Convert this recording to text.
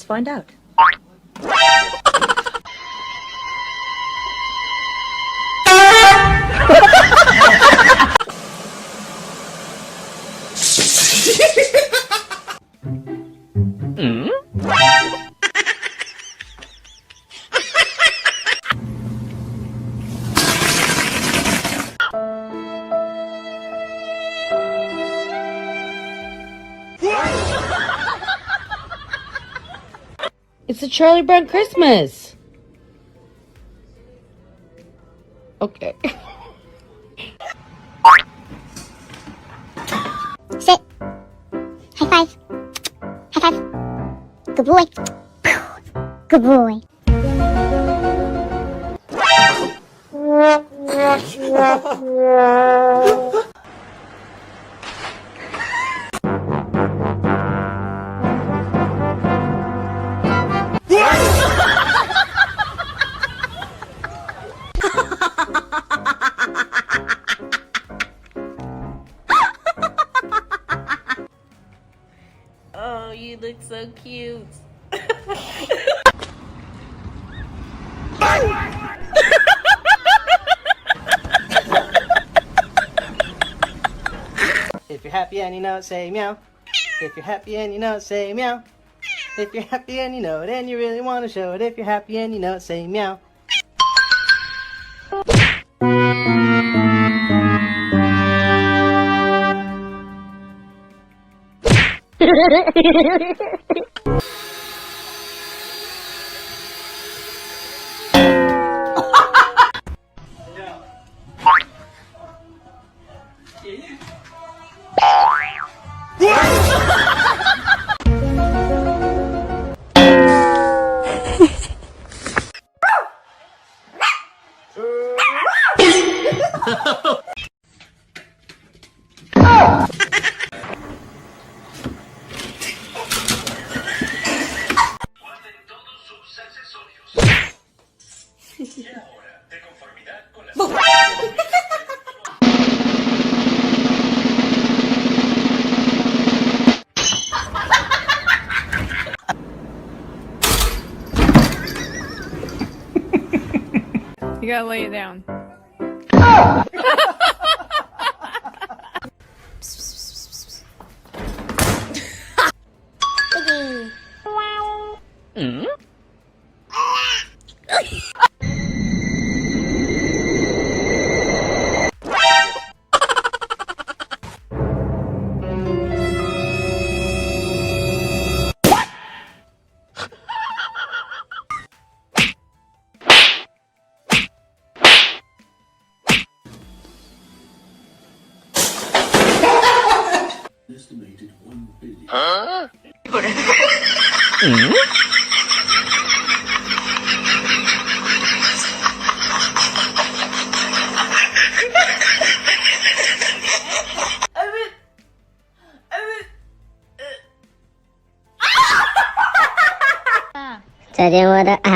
Let's find out. It's a Charlie Brown Christmas. Okay. Sit. High five. High five. Good boy. Good boy. Oh, you look so cute. If you're happy and you know it, say meow. If you're happy and you know it, say meow. If you're happy and you know it and you really want to show it, if you're happy and you know it, say meow. You gotta lay it down. Estimated 1 billion. So then what I